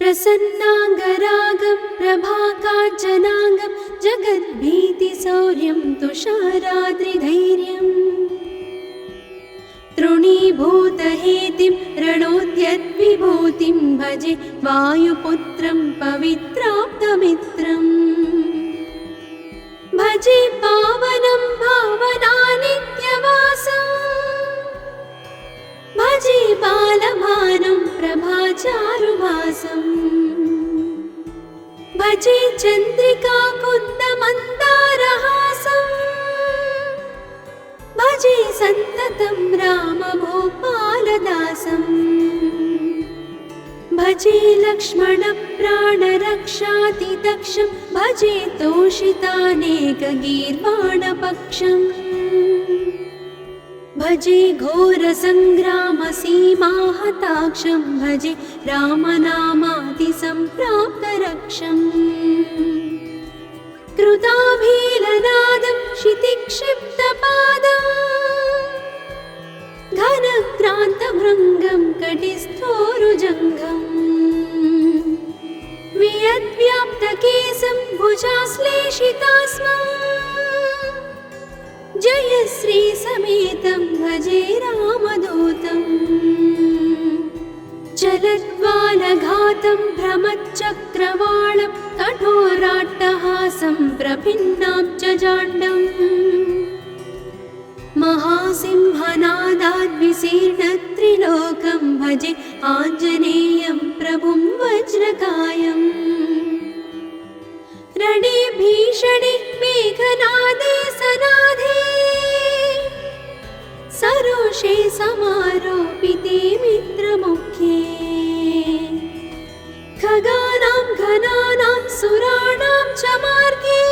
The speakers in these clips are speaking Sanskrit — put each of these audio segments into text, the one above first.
प्रसन्नाङ्गरागं प्रभाकाञ्चनाङ्गं जगद्भीतिशौर्यं तुषाराद्रिधैर्यम् तृणीभूतहेतिं रणोद्यद्विभूतिं भजे वायुपुत्रं पवित्राप्तमित्रम् भजे पावनं भावनानित्यवासम् भजे बालभानुं प्रभाचारुभासम् भजे चन्द्रिकाकुन्दमन्दारहासम् भजे सन्ततं रामभूपालदासम् भजे लक्ष्मणप्राणरक्षातिदक्षं भजे तोषितानेकगीर्वाणपक्षम् भजे घोरसङ्ग्रामसीमाहताक्षं भजे रामनामातिसम्प्राप्तरक्षम् कृताभीलनादं क्षितिक्षिप्तपादम् घनक्रान्तभृङ्गं कटिस्थोरुजङ्घम् वियद्व्याप्तकेशं भुजाश्लेषितास्मम् जयश्रीसमेतं भजे रामदूतम् चलद्वालघातं भ्रमच्चक्रवालं कठोराट्टहासं प्रभिन्नाब्जजाण्डम् महासिंहनादाद्विशीर्णत्रिलोकं भजे आञ्जनेयं प्रभुं वज्रकायम् रणे भीषणे मेघनादे सनाधे सरोषे समारोपिते मित्रमुख्ये खगानां घनानां सुराणां च मार्गे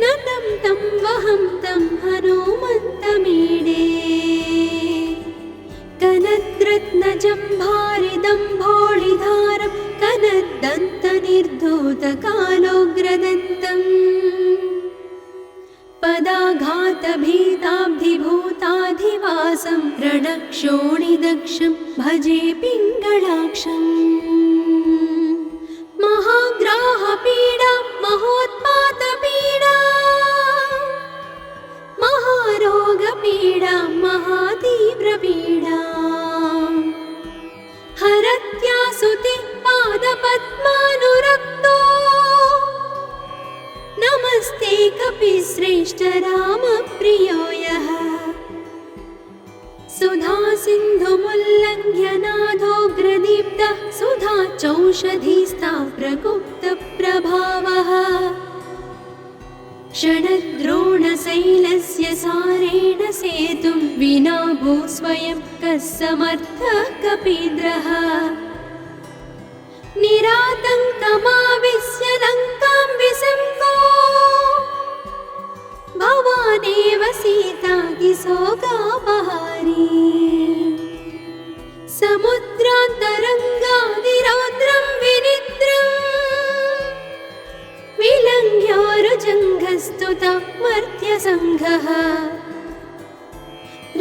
नतं तं वहं तं हनुमन्तमीडे कनद्रत्नजम्भारिदम्भोळिधारं कनद्दन्तनिर्धूतकालोग्रदन्तम् पदाघातभीताब्धिभूताधिवासं रणक्षोणिदक्षं भजे पिङ्गळाक्षम् महाग्राहपीडा महोत्पातपीडा महारोगपीडा महातीव्रपीडा हरत्यासुते पादपद्मानुरक्तो नमस्ते कपिश्रेष्ठ रामप्रियो यः सुधासिन्धुमुल्लङ्घ्य नाथोग्रदीप्तः सुधा चौषधीस्ता प्रगुप्तप्रभावः षडद्रोणशैलस्य सारेण सेतुं विना भूस्वयं कः समर्थः कपीन्द्रः निरातङ्कमाविश्य लङ्कां विसङ्गो भवानेव सीतातिशोकापहारी समुद्रान्तरङ्गादिरौद्रं विनिद्रम् विलङ्घ्योरुजङ्घस्तुता मर्त्यसङ्घः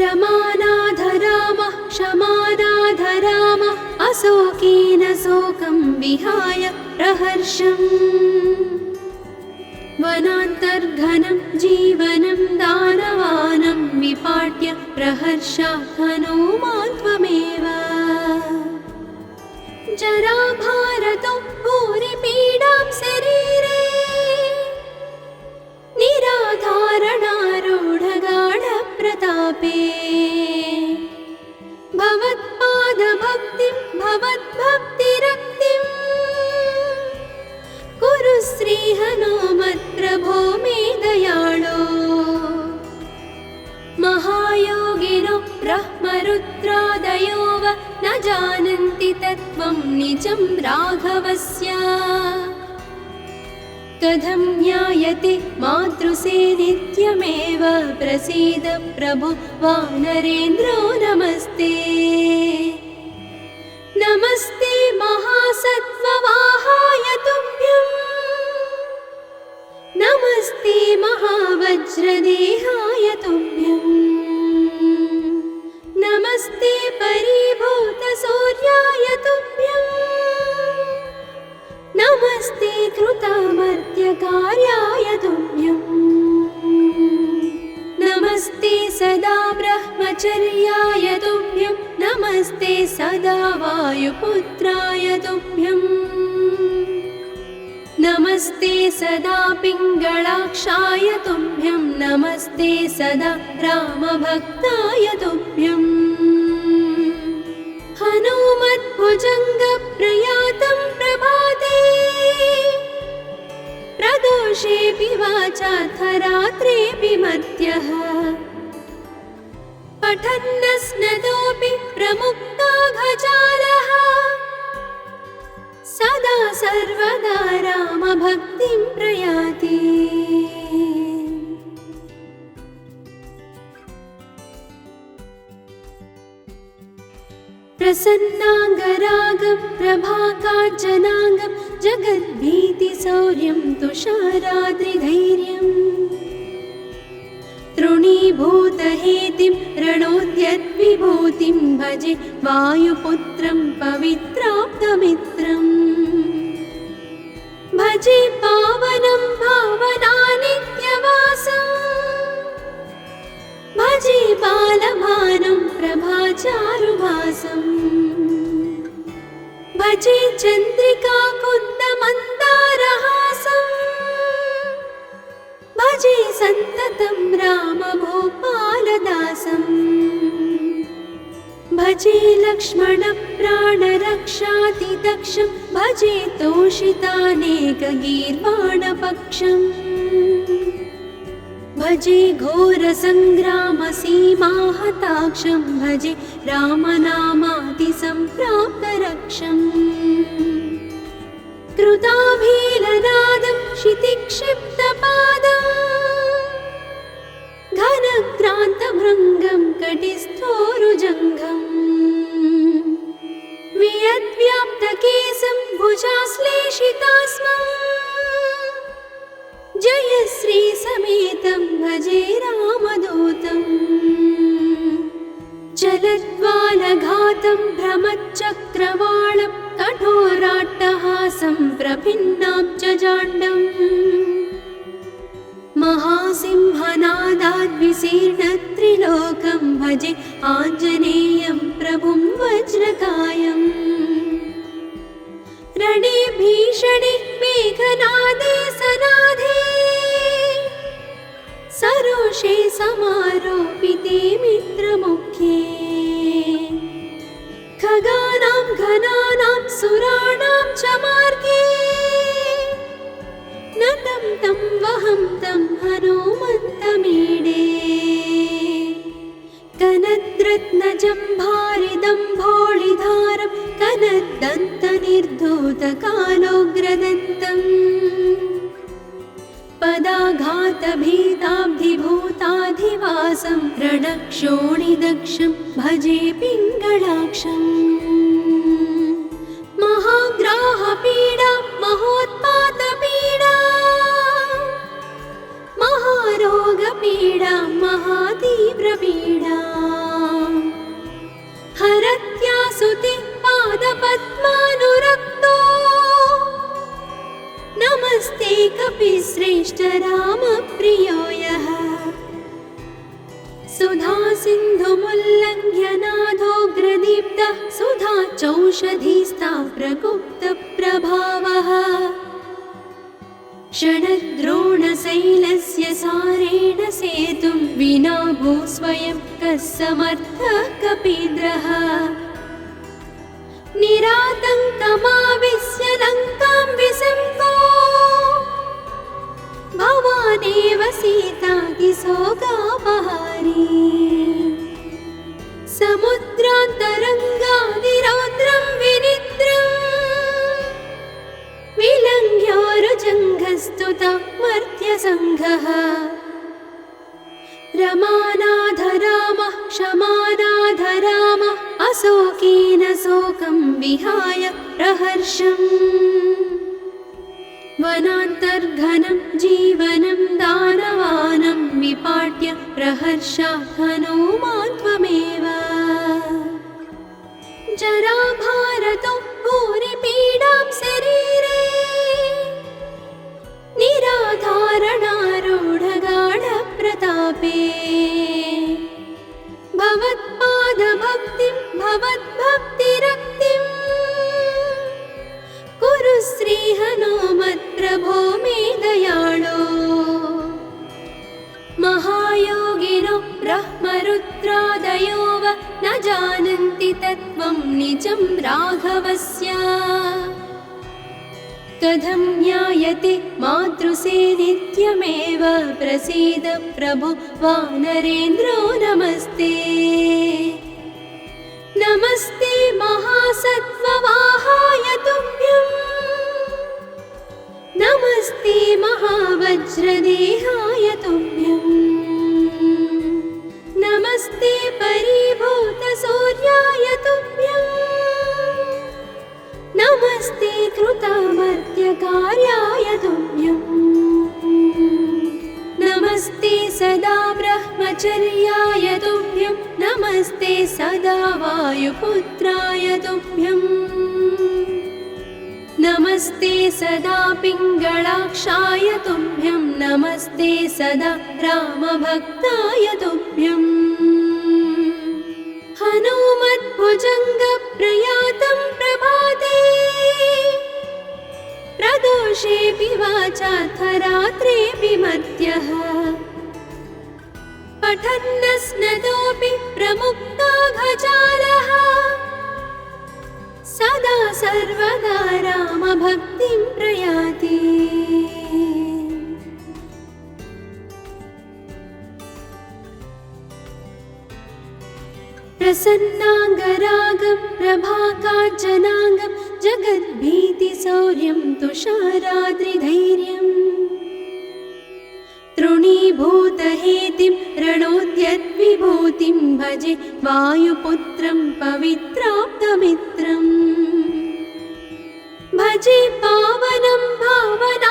रमानाथ रामः क्षमानाथ रामः अशोकेन शोकं विहाय प्रहर्षम् वनान्तर्घनं जीवनं दानवानं विपाट्य प्रहर्षात् हनूमान् त्वमेव जराभारतो भूरिपीडां शरीरे निराधारणारूढगाढप्रतापे भवत्पादभक्तिं भवद्भक्तिरक्तिं कुरु श्रीहनुमत्प्रभो मे दयाळो महायोगिनो ब्रह्मरुद्रादयो वा न जानन्ति तत्त्वं निजं राघवस्य कथं ज्ञायते मातृसे नित्यमेव प्रसीद प्रभो वानरेन्द्रो नमस्ते नमस्ते महासत्त्ववाहाय तुभ्यं नमस्ते महावज्रदेहाय तुभ्यं नमस्ते परिभूतसूर्याय तुभ्यम् नित्यकार्याय तुभ्यम् नमस्ते सदा ब्रह्मचर्याय तुभ्यं नमस्ते सदा वायुपुत्राय तुभ्यम् नमस्ते सदा पिङ्गळाक्षाय तुभ्यं नमस्ते सदा रामभक्ताय तुभ्यम् हनुमद्भुजङ्गप्रयातं प्रभाते प्रदोषेऽपि वाचार्थरात्रेऽपि मध्यः पठन्नस्नतोऽपि प्रमुक्ताघजालः सदा सर्वदा रामभक्तिं प्रयाति प्रसन्नाङ्गरागं प्रभाकाञ्चनाङ्गं जगद्भीतिशौर्यं तुषाराद्रिधैर्यम् तृणीभूतहेतिं रणोद्यद्विभूतिं भजे वायुपुत्रं पवित्राप्तमित्रम् भजे पावनं भावनानित्यवासम् भजे बालभानं प्रभाचारुभासम् भजे चन्द्रिकाकुन्दमन्दारहासम् भजे सन्ततं रामभूपालदासम् भजे लक्ष्मणप्राणरक्षातिदक्षं भजे तोषितानेकगीर्वाणपक्षम् भजे घोरसङ्ग्रामसीमाहताक्षं भजे रामनामातिसम्प्राप्तरक्षम् कृताभीलनादं क्षितिक्षिप्तपादम् घनक्रान्तभृङ्गं कटिस्थोरुजङ्घम् वियद्व्याप्तकेशं भुजाश्लेषितास्मम् जयश्रीसमेतं भजे रामदूतम् चलद्वालघातं भ्रमच्चक्रवालं कठोराट्टहासं प्रभिन्नाब्जजाण्डम् महासिंहनादाद्विशीर्णत्रिलोकं भजे आञ्जनेयं प्रभुं वज्रकायम् रणे भीषणे मेघनादे सनादे सरोषे समारोपिते मित्रमुख्ये खगानां घनानां सुराणां च मार्गे नतं तं वहं तं हनुमन्तमीडे कनद्रत्नजम्भारिदम्भोळिधारं कनद्दन्तनिर्धूतकालोग्रदन्तम् पदाघातभीताब्धिभूताधिवासं रणक्षोणिदक्षं भजे पिङ्गळाक्षम् महाग्राहपीडा महोत्पातपीडा महारोगपीडा महातीव्रपीडा हरत्यासुते पादपद्मानुरक्तो नमस्ते कपिश्रेष्ठ रामप्रियो यः सुधा सिन्धुमुल्लङ्घ्य नाथोग्रदीप्तः सुधा चौषधीस्ता प्रगुप्तप्रभावः षडद्रोणशैलस्य सारेण सेतुं विना भूस्वयं कः समर्थः कपीन्द्रः निरातङ्कमाविश्य लङ्कां विसङ्को भवानेव सीतातिशोकापहारी समुद्रान्तरङ्गादिरौद्रं विनिद्रम् विलङ्घ्योरुजङ्घस्तुता मर्त्यसङ्घः रमानाथ रामः क्षमानाथ रामः अशोकेन शोकं विहाय प्रहर्षम् वनान्तर्घनं जीवनं दानवानं विपाट्य प्रहर्षात् हनुमान् त्वमेव जराभारतो भूरिपीडां शरीरे तत्त्वं निजं राघवस्य कथं ज्ञायते मातृसे नित्यमेव प्रसीद प्रभो वानरेन्द्रो नमस्ते नमस्ते महासत्त्ववाहाय तुभ्यं नमस्ते महावज्रदेहाय तुभ्यं नमस्ते परिभूतसूर्याय तुभ्यं नमस्ते कृतमर्त्यकार्याय तुभ्यं नमस्ते सदा ब्रह्मचर्याय तुभ्यं नमस्ते सदा वायुपुत्राय तुभ्यं नमस्ते सदा पिङ्गळाक्षाय तुभ्यं नमस्ते सदा रामभक्ताय तुभ्यं हनुमद्भुजङ्गप्रयातं प्रभाते प्रदोषेऽपि वाचाथ रात्रेऽपि मध्यः पठन्नस्नतोऽपि प्रमुक्ताघजालः सदा सर्वदा रामभक्तिं प्रयाति प्रसन्नाङ्गरागं प्रभाकाञ्चनाङ्गं जगद्भीतिशौर्यं तुषाराद्रिधैर्यम् तृणीभूतहेतिं रणोद्यद्विभूतिं भजे वायुपुत्रं पवित्राप्तमित्रम् भजे पावनं भावनानित्यवासं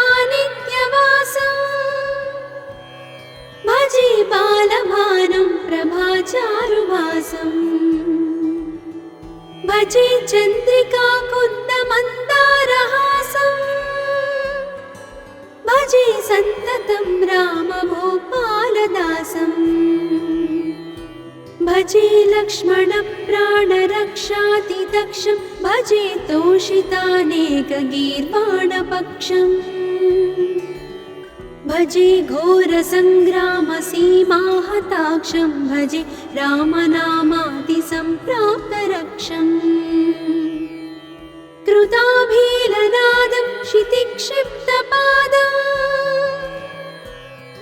भजे बालभानुं प्रभाचारुवासं भजे चन्द्रिकाकुन्दमन्दारहासं भजे सन्ततं रामभूपालदासं भजे लक्ष्मणप्राणरक्षातिदक्षं भजे तोषितानेकगीर्वाणपक्षम् भजे घोरसङ्ग्रामसीमाहताक्षं भजे रामनामातिसम्प्राप्तरक्षम् कृताभीलनादं क्षितिक्षिप्तपादं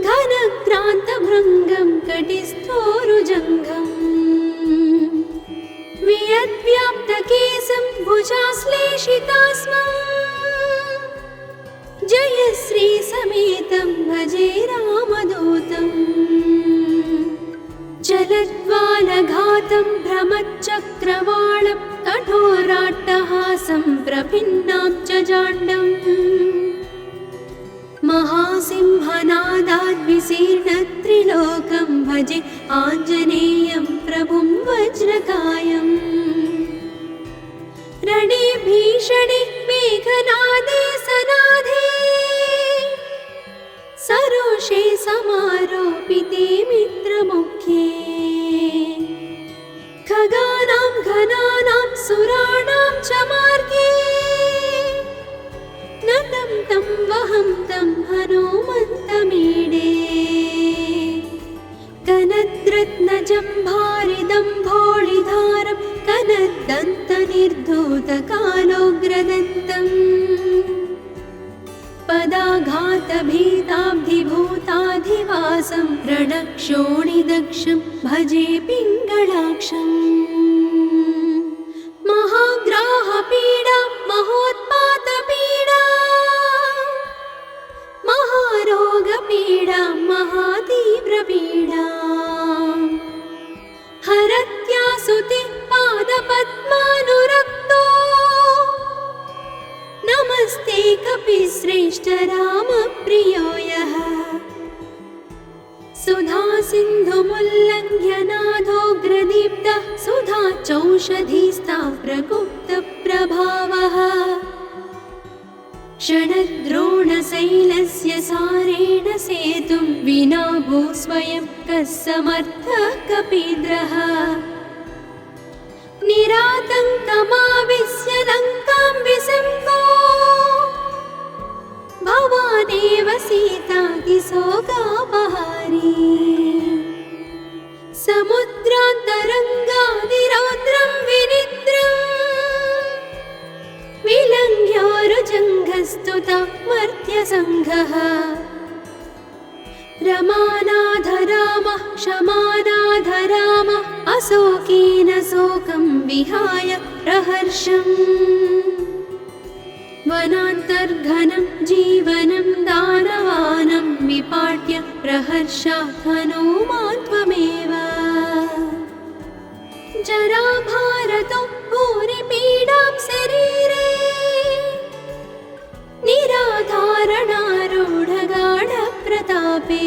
घनक्रान्तभृङ्गं कटिस्थोरुजङ्घम् वियद्व्याप्तकेशं भुजाश्लेषितास्मं जयश्रीसमेतं भजे रामदूतं चलद्वालघातं भ्रमच्चक्रवालं कठोराट्टहासं प्रभिन्नाब्जजाण्डम् महासिंहनादाद्विशीर्णत्रिलोकं भजे आञ्जनेयं प्रभुं वज्रकायम् रणे भीषणे मेघनादे सनाधे सरोषे समारोपिते मित्रमुख्ये खगानां घनानां सुराणां च मार्गे नतं तं वहं तं हनुमन्तमीडे कनद्रत्नजम्भारिदम्भोळिधारं कनद्दन्तनिर्धूतकालोग्रदन्तम् पदाघातभीताब्धिभूताधिवासं रणक्षोणिदक्षं भजे पिङ्गळाक्षम् महाग्राहपीडा महोत्पातपीडा महारोगपीडा महातीव्रपीडा हरत्यासुते पादपद्मानुरक्तो नमस्ते कपिश्रेष्ठ रामप्रियो यः सुधा सिन्धुमुल्लङ्घ्य नाथोग्रदीप्तः सुधा चौषधीस्ता प्रगुप्तप्रभावः षडद्रोणशैलस्य सारेण सेतुं विना भूस्वयं कः समर्थः कपीन्द्रः निरातङ्कमाविश्य लङ्कां विसम्भो भवानेव सीतातिशोकापहारी समुद्रान्तरङ्गादिरौद्रं विनित्य प्रस्तुता मर्त्यसङ्घः रमानाथ रामः क्षमानाथ रामः अशोकेन शोकं विहाय प्रहर्षम् वनान्तर्घनं जीवनं दानवानं विपाट्य प्रहर्षात् हनूमान् त्वमेव जराभारतो भूरिपीडां शरीरे निराधारणारूढगाढप्रतापे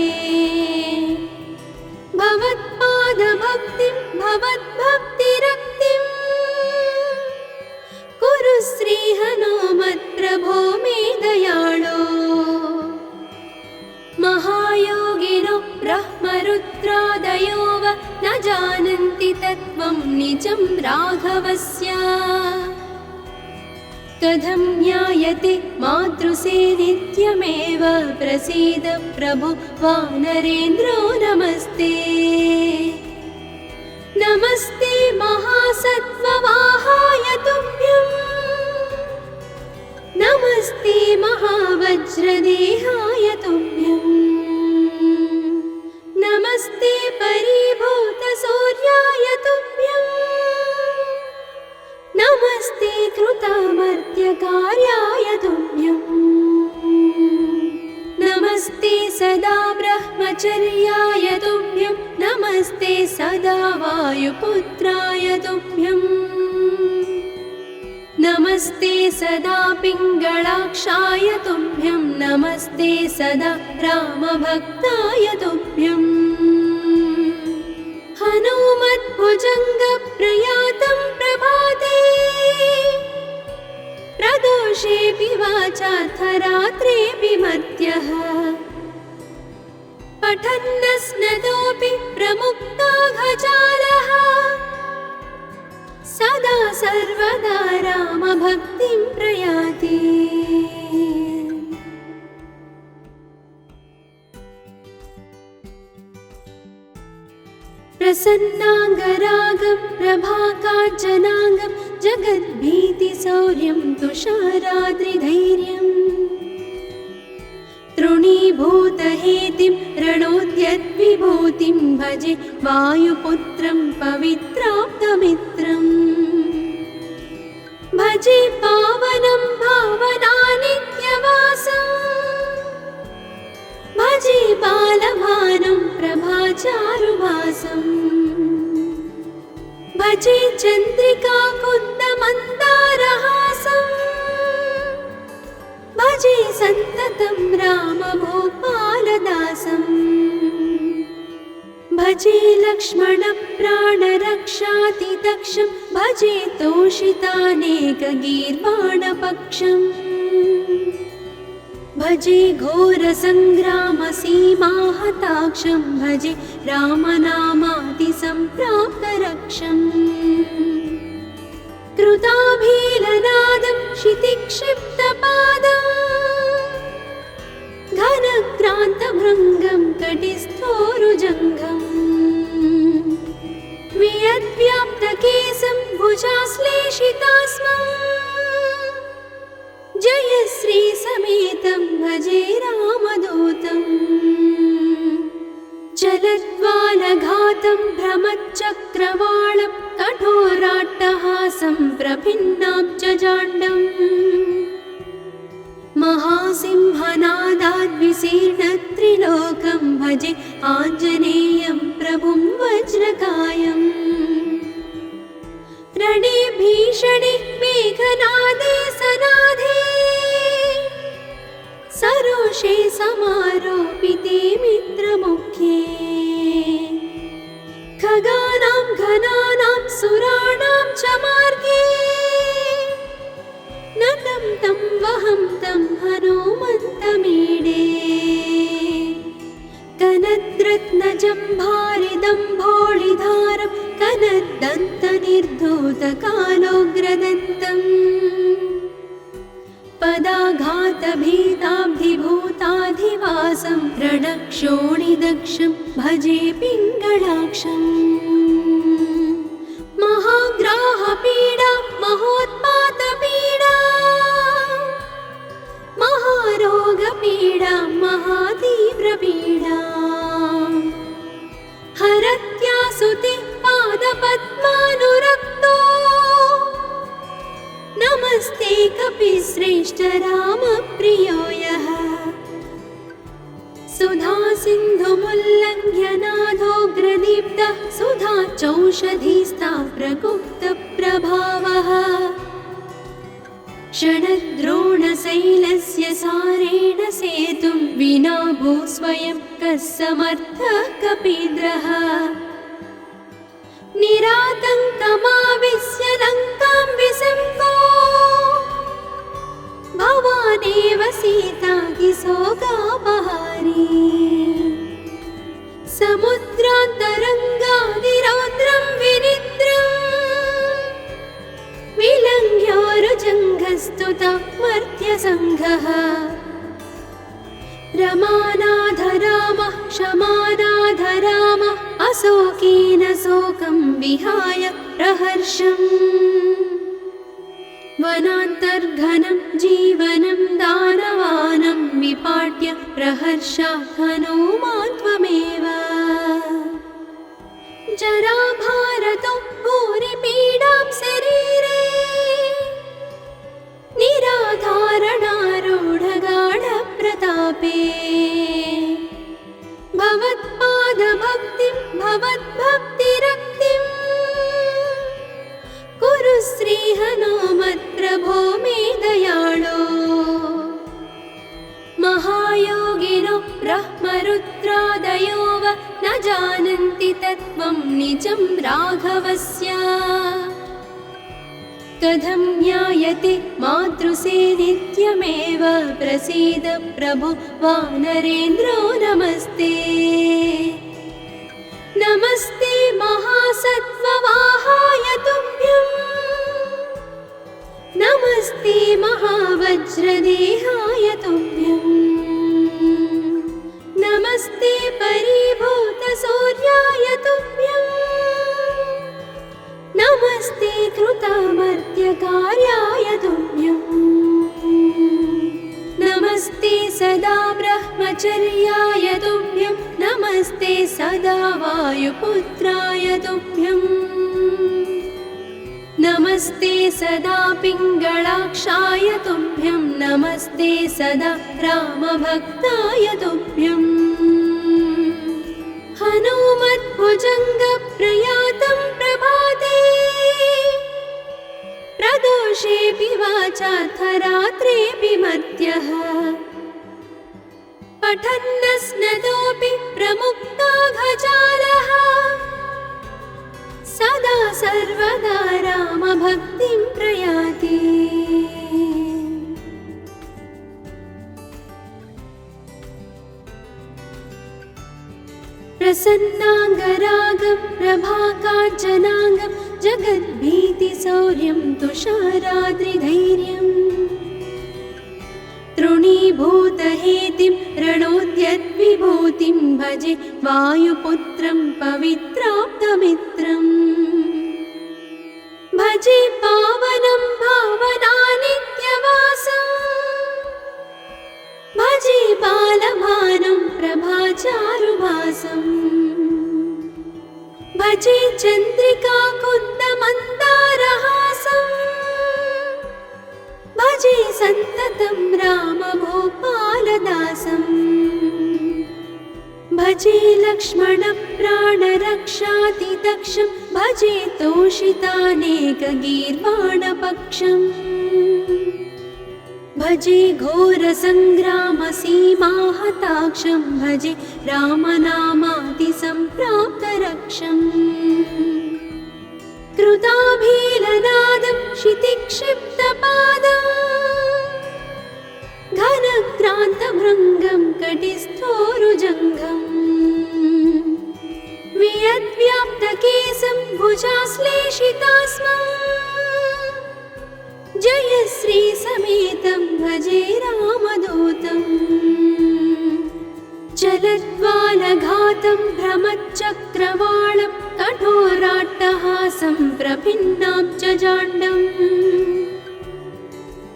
भवत्पादभक्तिं भवद्भक्तिरक्तिं कुरु श्रीहनुमत्प्रभो मे दयाळो महायोगिनो ब्रह्मरुद्रादयो वा न जानन्ति तत्त्वं निजं राघवस्य कथं ज्ञायते मातृसे नित्यमेव प्रसीद प्रभो वानरेन्द्रो नमस्ते नमस्ते महासत्त्ववाहाय तुभ्यं नमस्ते महावज्रदेहाय तुभ्यं नमस्ते परिभूतसूर्याय तुभ्यं नमस्ते कृतामर्त्यकार्याय तुभ्यं नमस्ते सदा ब्रह्मचर्याय तुभ्यं नमस्ते सदा वायुपुत्राय तुभ्यं नमस्ते सदा पिङ्गळाक्षाय तुभ्यं नमस्ते सदा रामभक्ताय तुभ्यं हनुमद्भुजङ्गप्रयातं प्रभाते प्रदोषेऽपि वाचार्थरात्रेऽपि मर्त्यः पठन्नस्नतोऽपि प्रमुक्ताघजालः सदा सर्वदा रामभक्तिं प्रयाति प्रसन्नाङ्गरागं प्रभाकाञ्चनाङ्गं जगद्भीतिशौर्यं तुषाराद्रिधैर्यम् तृणीभूतहेतिं रणोद्यद्विभूतिं भजे वायुपुत्रं पवित्राप्तमित्रम् भजे पावनं भावनानित्यवासम् भजे बालभानं प्रभाचारुभासम् भजे चन्द्रिकाकुन्दमन्दारहासम् भजे सन्ततं रामभूपालदासम् भजे लक्ष्मणप्राणरक्षातिदक्षं भजे तोषितानेकगीर्वाणपक्षम् भजे घोरसङ्ग्रामसीमाहताक्षं भजे रामनामातिसम्प्राप्तरक्षम् कृताभीलनादं क्षितिक्षिप्तपादं घनक्रान्तभृङ्गं कटिस्थोरुजङ्घम् वियद्व्याप्तकेशं भुजाश्लेषितास्मं जयश्रीसमेतं भजे रामदूतम् चलद्वालघातं भ्रमच्चक्रवालं कठोराट्टहासं प्रभिन्नाब्जजाण्डम् महासिंहनादाद्विशीर्णत्रिलोकं भजे आञ्जनेयं प्रभुं वज्रकायम् रणे भीषणे मेघनादे सनादे सरोषे समारोपिते मित्रमुख्ये खगानां घनानां सुराणां च मार्गे नतं तं वहं तं हनुमन्तमीडे कनद्रत्नजम्भारिदम्भोळिधारं कनद्दन्तनिर्धूतकालोग्रदन्तम् पदाघातभीताब्धिभूताधिवासं रणक्षोणिदक्षं भजे पिङ्गळाक्षम् महाग्राहपीडा महोत्पातपीडा श्रुतिश्रेष्ठ रामप्रियो यः सुधा सिन्धुमुल्लङ्घ्य नादोग्रदीप्तः सुधा चौषधीस्ता प्रगुप्तप्रभावः षडद्रोणशैलस्य सारेण सेतुं विना भू स्वयं कः समर्थः कपीन्द्रः निरातङ्कमाविश्य लङ्कां विसम्पो भवानेव सीतादिशोकापहारी समुद्रान्तरङ्गादिरौद्रं विनिद्रम् विलङ्घ्योरुजङ्घस्तुता मर्त्यसङ्घः रमानाथ रामः क्षमानाथ रामः अशोकेन शोकं विहाय प्रहर्षम् वनान्तर्घनं जीवनं दानवानं विपाट्य प्रहर्षात् हनूमान् त्वमेव जराभारतो भूरिपीडां शरीरे निराधारणारूढगाढप्रतापे भवत्पादभक्तिं भवद्भक्तिरक्तिं कुरु श्रीहनुमत्प्रभो मे दयाळो महायोगिनो ब्रह्मरुद्रादयो वा न जानन्ति तत्त्वं निजं राघवस्य कथं ज्ञायते मातृसे नित्यमेव प्रसीद प्रभो वानरेन्द्रो नमस्ते नमस्ते महासत्त्ववाहाय तुभ्यं नमस्ते महावज्रदेहाय तुभ्यं नमस्ते परिभूतसूर्याय तुभ्यं नमस्ते कृतामर्त्यकार्याय तुभ्यं नमस्ते सदा ब्रह्मचर्याय तुभ्यं नमस्ते सदा वायुपुत्राय तुभ्यं नमस्ते सदा पिङ्गळाक्षाय तुभ्यं नमस्ते सदा रामभक्ताय तुभ्यं हनुमद्भुजङ्गप्रयातं प्रभाते प्रदोषेऽपि वाचार्थरात्रेऽपि मर्त्यः पठन्नस्नतोऽपि प्रमुक्ताघजालः सदा सर्वदा रामभक्तिं प्रयाति प्रसन्नाङ्गरागं प्रभाकाञ्चनाङ्गं जगद्भीतिशौर्यं तुषाराद्रिधैर्यम् तृणीभूतहेतिं रणोद्यद्विभूतिं भजे वायुपुत्रं पवित्राप्तमित्रम् भजे पावनं भावनानित्यवासं भजे बालभानुं प्रभाचारुभासं भजे चन्द्रिकाकुन्दमन्दारहासं भजे सन्ततं रामभूपालदासं भजे लक्ष्मणप्राणरक्षातिदक्षं भजे तोषितानेकगीर्वाणपक्षम् भजे घोरसङ्ग्रामसीमाहताक्षं भजे रामनामादिसम्प्राप्तरक्षम् कृताभीलनादं क्षितिक्षिप्तपादं घनक्रान्तभृङ्गं कटिस्थोरुजङ्घम् वियद्व्याप्तकेशं भुजाश्लेषितास्मं जय श्रीसमेतं भजे रामदूतं चलद्वालघातं भ्रमच्चक्रवालं कठोराट्टहासं प्रभिन्नाब्जजाण्डम्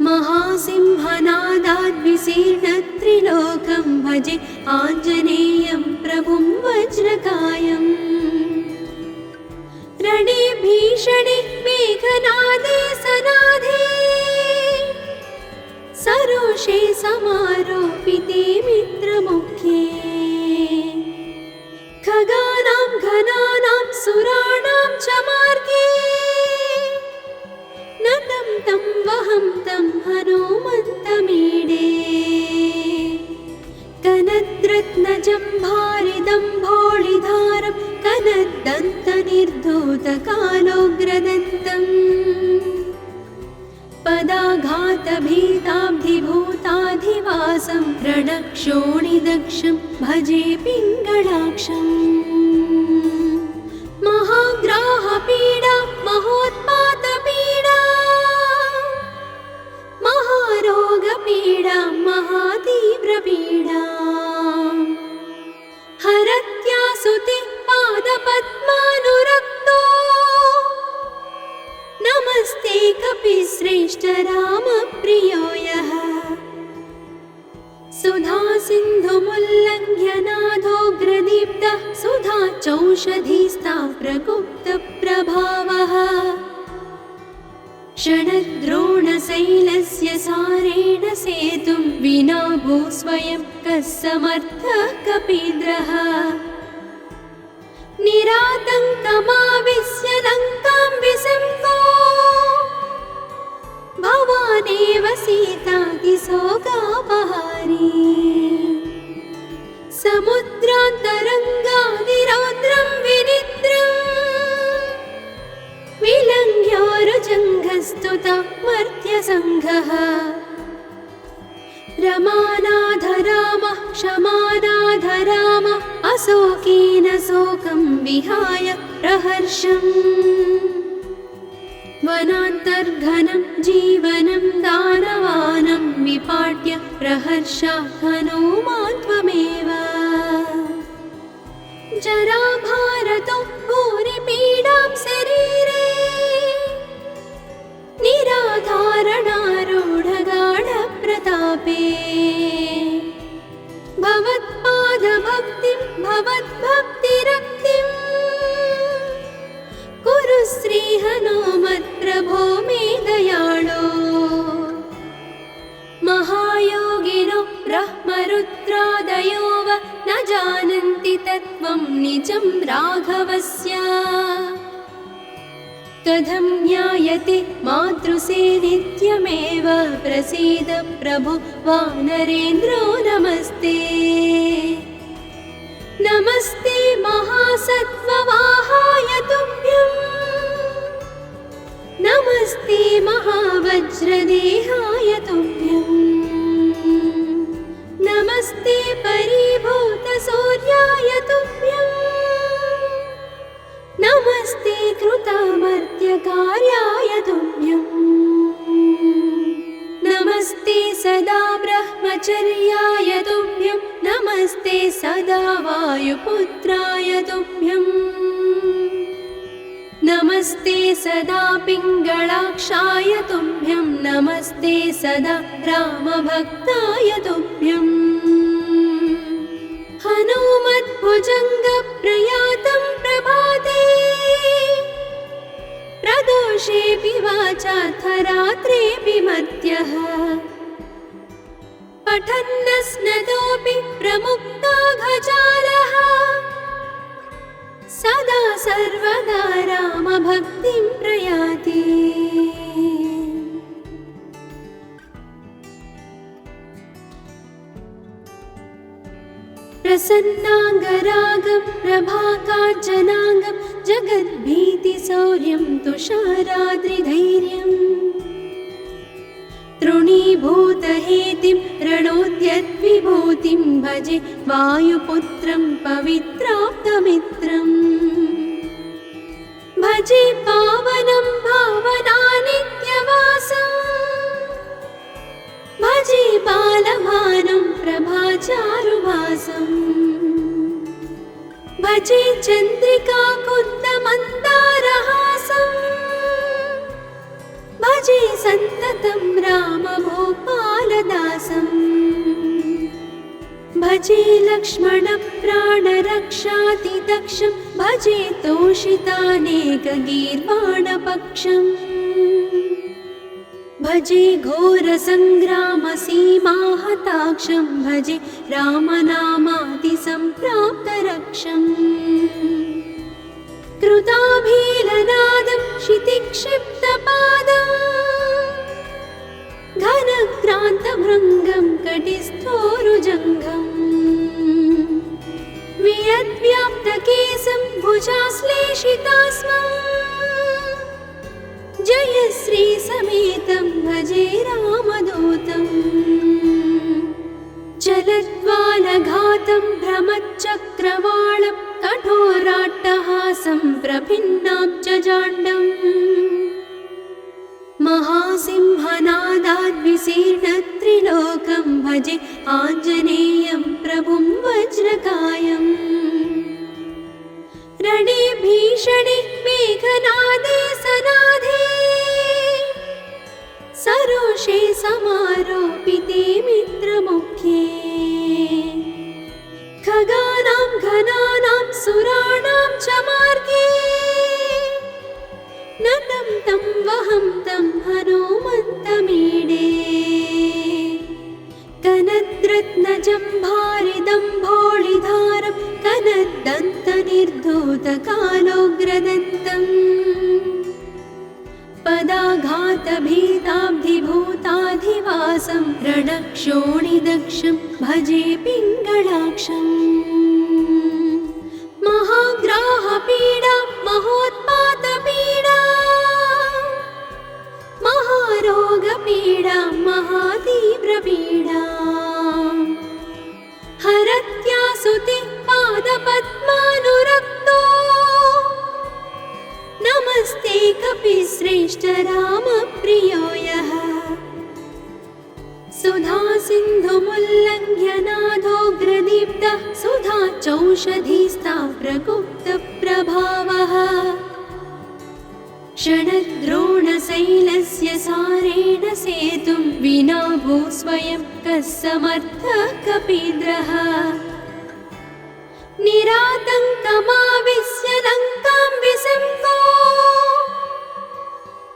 महासिंहनादाद्विशीर्णत्रिलोकं भजे आञ्जनेयं प्रभुं वज्रकायम् रणे भीषणे मेघनादे सनादे प्रकाशे समारोपिते मित्रमुख्ये खगानां घनानां सुराणां च मार्गे नतं तं वहं तं हनुमन्तमीडे कनद्रत्नजम्भारिदम्भोळिधारं कनद्दन्तनिर्धूतकालोग्रदन्तम् पदाघातभीताब्धिभूताधिवासं रणक्षोणिदक्षं भजे पिङ्गळाक्षम् महाग्राहपीडा महोत्पातपीडा महारोगपीडा महातीव्रपीडा हरत्यासुते पादपद्मानुरक्तो नमस्ते कपिश्रेष्ठ रामप्रियो यः सुधा सिन्धुमुल्लङ्घ्य नाथोग्रदीप्तः सुधा चौषधीस्ता प्रगुप्तप्रभावः षडद्रोणशैलस्य सारेण सेतुं विना भूस्वयं कः समर्थः कपीन्द्रः निरातङ्कमाविश्य लङ्कां विसङ्गो भवानेव सीतातिशोकापहारी समुद्रान्तरङ्गादिरौद्रं विनिद्रम् विलङ्घ्योरुजङ्घस्तुता मर्त्यसङ्घः रमानाथ रामः क्षमानाथ रामः अशोकेन शोकं विहाय प्रहर्षम् वनान्तर्घनं जीवनं दानवानं विपाट्य प्रहर्षात् हनुमान् त्वमेव जराभारतो भूरिपीडां शरीरे निराधारणारूढगाढप्रतापे भवत्पादभक्तिं भवद्भक्तिरक्तिं कुरु श्रीहनुमत्प्रभो मे दयाळो महायोगिनो ब्रह्मरुद्रादयो वा न जानन्ति तत्त्वं निजं राघवस्य कथं ज्ञायते मातृसे नित्यमेव प्रसीद प्रभो वानरेन्द्रो नमस्ते नमस्ते महासत्त्ववाहाय तुभ्यं नमस्ते महावज्रदेहाय तुभ्यं नमस्ते परिभूतसूर्याय तुभ्यं नमस्ते कृतामर्त्यकार्याय तुभ्यं नमस्ते सदा ब्रह्मचर्याय तुभ्यं नमस्ते सदा वायुपुत्राय तुभ्यं नमस्ते सदा पिङ्गळाक्षाय तुभ्यं नमस्ते सदा रामभक्ताय तुभ्यं हनुमद्भुजङ्गप्रयातं प्रभाते प्रदोषेऽपि वाचार्थरात्रेऽपि मध्यः पठन्नस्नतोऽपि प्रमुक्ताघजालः सदा सर्वदा रामभक्तिं प्रयाति प्रसन्नाङ्गरागं प्रभाकाञ्चनाङ्गं जगद्भीतिशौर्यं तुषाराद्रिधैर्यम् तृणीभूतहेतिं रणोद्यद्विभूतिं भजे वायुपुत्रं पवित्राप्तमित्रम् भजे पावनं भावनानित्यवासं भजे बालभानुं प्रभाचारुभासं भजे चन्द्रिकाकुन्दमन्दारहासं भजे सन्ततं रामभूपालदासं भजे लक्ष्मणप्राणरक्षातिदक्षं भजे तोषितानेकगीर्वाणपक्षम् भजे घोरसङ्ग्रामसीमाहताक्षं भजे रामनामादिसम्प्राप्तरक्षम् कृताभीलनादं क्षितिक्षिप्तपादम् घनक्रान्तभृङ्गं कटिस्थोरुजङ्घम् वियद्व्याप्तकेशं भुजाश्लेषितास्मम् जयश्रीसमेतं भजे रामदूतम् चलद्वालघातं भ्रमच्चक्रवालं कठोराट्टहासं प्रभिन्नाब्जजाण्डम् महासिंहनादाद्विशीर्णत्रिलोकं भजे आञ्जनेयं प्रभुं वज्रकायम् रणे भीषणे मेघनादे सनाधे सरोषे समारोपिते मित्रमुख्ये खगानां घनानां सुराणां च मार्गे नतं तं वहं तं हनुमन्तमीडे कनद्रत्नजम्भारिदम्भोळिधारं कनद्दन्तनिर्धूतकालोग्रदन्तम् पदाघातभीताब्धिभूताधिवासं रणक्षोणिदक्षं भजे पिङ्गळाक्षम् महाग्राहपीडा महोत्पातपीडा महारोगपीडा महातीव्रपीडा हरत्यासुते पादपद्मानुरक्तो नमस्ते कपिश्रेष्ठ रामप्रियो यः सुधा सिन्धुमुल्लङ्घ्य नाथोग्रदीप्तः सुधा चौषधीस्ता प्रगुप्तप्रभावः षडद्रोणशैलस्य सारेण सेतुं विना भूस्वयं कः समर्थः कपीन्द्रः निरातङ्कमाविश्य लङ्कां विसङ्गो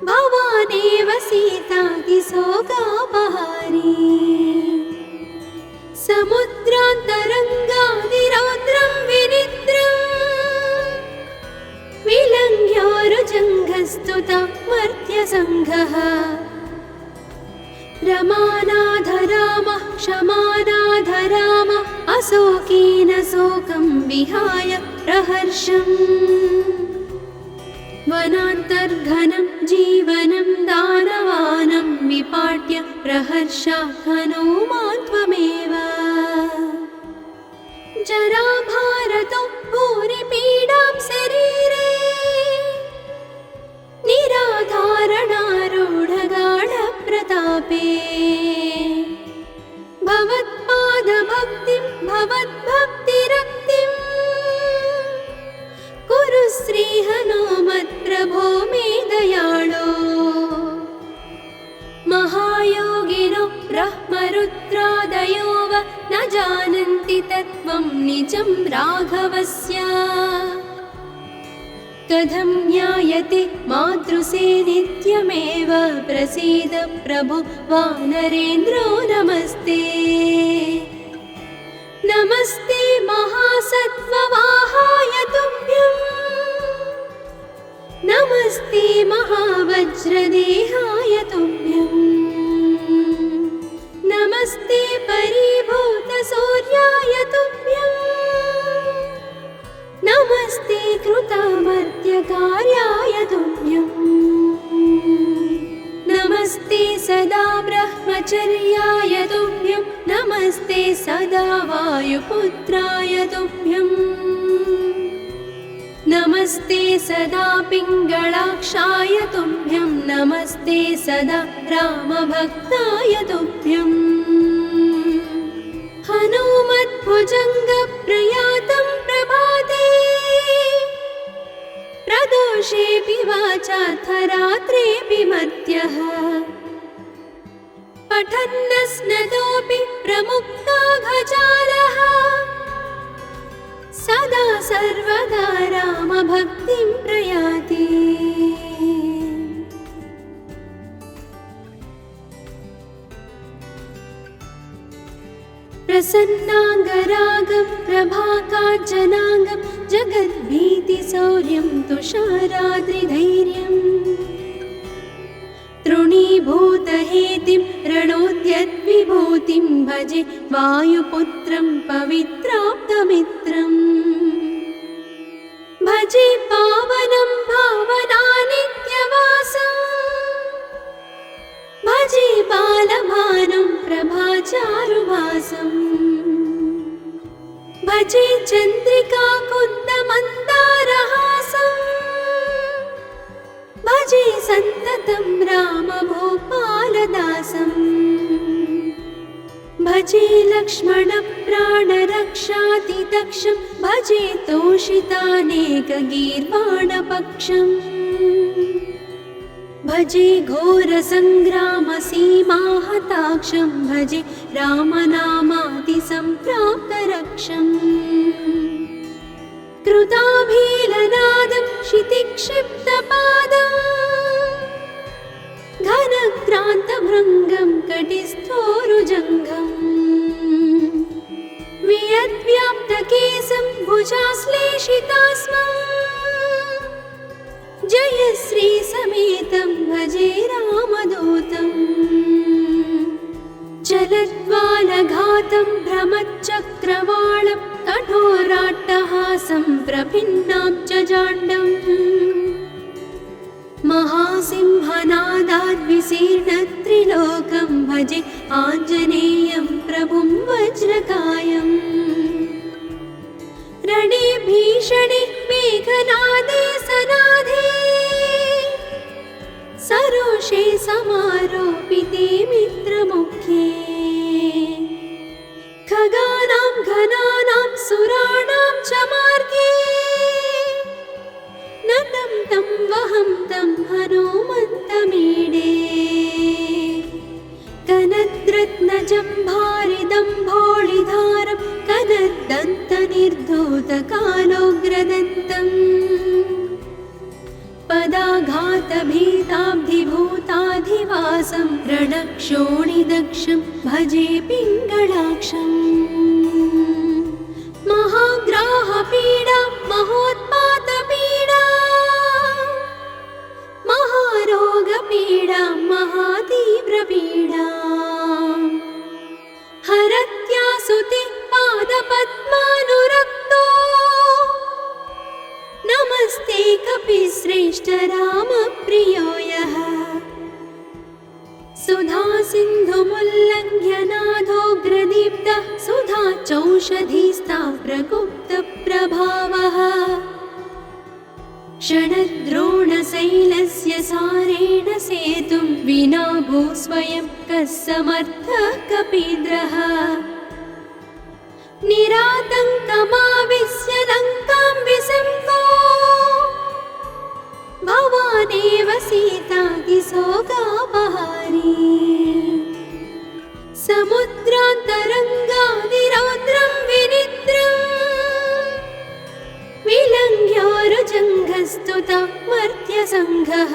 भवानेव सीतातिशोकापहारी समुद्रान्तरङ्गादिरौद्रं विनिद्रम् विलङ्घ्योरुजङ्घस्तुता मर्त्यसङ्घः रमानाधरामः क्षमानाधरामः अशोकेन शोकं विहाय प्रहर्षम् वनान्तर्घनं जीवनं दानवानं विपाट्य प्रहर्षा हनुमान् त्वमेव जराभारतो भूरिपीडां शरीरे निराधारणारूढगाढप्रतापे भवत्पादभक्तिं भवद्भक्तिरक्तिं कुरु श्रीहनुमत्प्रभो मे दयाळो महायोगिनो ब्रह्मरुद्रादयो वा न जानन्ति तत्त्वं निजं राघवस्य कथं ज्ञायते मातृसे नित्यमेव प्रसीद प्रभो वानरेन्द्रो नमस्ते नमस्ते महासत्त्ववाहाय तुभ्यं नमस्ते महावज्रदेहाय तुभ्यं नमस्ते परिभूतसूर्याय तुभ्यं नमस्ते कृतामर्त्यकार्याय तुभ्यं नमस्ते सदा ब्रह्मचर्याय तुभ्यं नमस्ते सदा वायुपुत्राय तुभ्यं नमस्ते सदा पिङ्गळाक्षाय तुभ्यं नमस्ते सदा रामभक्ताय तुभ्यं हनुमद्भुजङ्गप्रयातं प्रभाते प्रदोषेऽपि वाचार्थरात्रेऽपि मर्त्यः पठन्नस्नतोऽपि प्रमुक्ताघजालः सदा सर्वदा रामभक्तिं प्रयाति प्रसन्नाङ्गरागं प्रभाकाञ्चनाङ्गं जगद्भीतिशौर्यं तुषाराद्रिधैर्यम् तृणीभूतहेतिं रणोद्यद्विभूतिं भजे वायुपुत्रं पवित्राप्तमित्रम् भजे पावनं भावनानित्यवासम् भजे बालभानुं प्रभाचारुभासम् भजे चन्द्रिकाकुन्दमन्दारहासम् भजे सन्ततं रामभूपालदासम् भजे लक्ष्मणप्राणरक्षातिदक्षं भजे तोषितानेकगीर्वाणपक्षम् भजे घोरसङ्ग्रामसीमाहताक्षं भजे रामनामातिसम्प्राप्तरक्षम् कृताभीलनादं क्षितिक्षिप्तपादम् घनक्रान्तभृङ्गं कटिस्थोरुजङ्घम् वियद्व्याप्तकेशं भुजाश्लेषितास्मम् जयश्रीसमेतं भजे रामदूतम् चलद्वालघातं भ्रमच्चक्रवालं कठोराट्टहासं प्रभिन्नाब्जजाण्डम् महासिंहनादाद्विशीर्णत्रिलोकं भजे आञ्जनेयं प्रभुं वज्रकायम् रणे भीषणे मेघनादे सनादे सरोषे समारोपिते मित्रमुख्ये खगानां घनानां सुराणां च मार्गे नतं तं वहं तं हनुमन्तमीडे कनद्रत्नजम्भारिदम्भोळिधारं कनद्दन्तनिर्धूतकालोग्रदन्तम् पदाघातभीताब्धिभूताधिवासं रणक्षोणिदक्षं भजे पिङ्गळाक्षम् महाग्राहपीडा महोत्पातपीडा महारोगपीडा महातीव्रपीडा हरत्यासुते पादपद्मानुरक्तो नमस्ते कपिश्रेष्ठ रामप्रियो यः सुधा सिन्धुमुल्लङ्घ्य नाथोग्रदीप्तः सुधा चौषधीस्ता प्रगुप्तप्रभावः षडद्रोणशैलस्य सारेण सेतुं विना भूस्वयं कः समर्थः कपीन्द्रः निरातङ्कमाविश्य लङ्कां विसङ्को भवानेव सीतातिशोकापहारी समुद्रान्तरङ्गादिरौद्रं विनिद्रम् विलङ्घ्योरुजङ्घस्तुता मर्त्यसङ्घः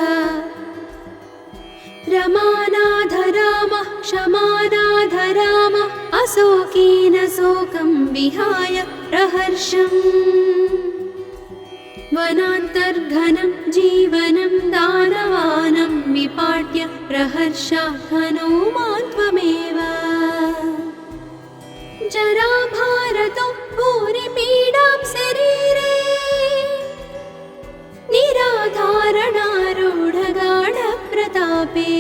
रमानाधरामः क्षमानाधरामः अशोकेन शोकं विहाय प्रहर्षम् वनान्तर्घनं जीवनं दानवानं विपाट्य प्रहर्षात् हनूमान् त्वमेव जराभारतो भूरिपीडां शरीरे निराधारणारूढगाढप्रतापे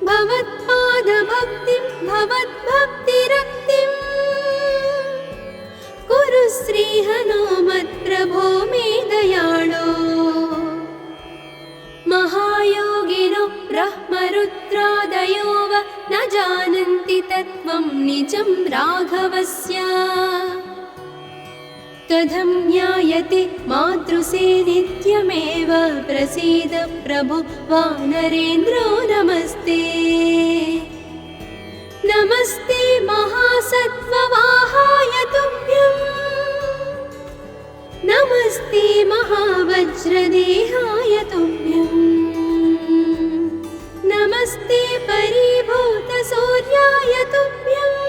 भवत्पादभक्तिं भवद्भक्तिरक्तिं कुरु श्रीहनुमत्प्रभो मे दयाळो महायोगिनो ब्रह्मरुद्रादयो वा न जानन्ति तत्त्वं निजं राघवस्य कथं ज्ञायते मातृसे नित्यमेव प्रसीद प्रभो वानरेन्द्रो नमस्ते नमस्ते महासत्त्ववाहाय तुभ्यं नमस्ते महावज्रदेहाय तुभ्यं नमस्ते परिभूतसूर्याय तुभ्यम्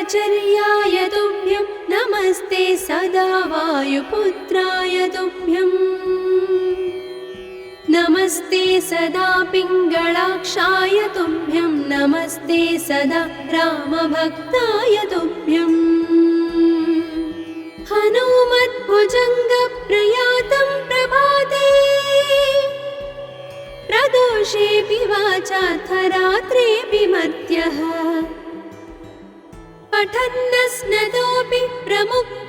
परिचर्याय तुभ्यं नमस्ते सदा वायुपुत्राय तुभ्यं नमस्ते सदा पिङ्गलाक्षाय तुभ्यं नमस्ते सदा रामभक्ताय तुभ्यं हनुमद्भुजङ्गप्रयातं प्रभाते प्रदोषेऽपि वाचार्थरात्रेऽपि मर्त्यः पठन्नस्नतोऽपि प्रमुक्तो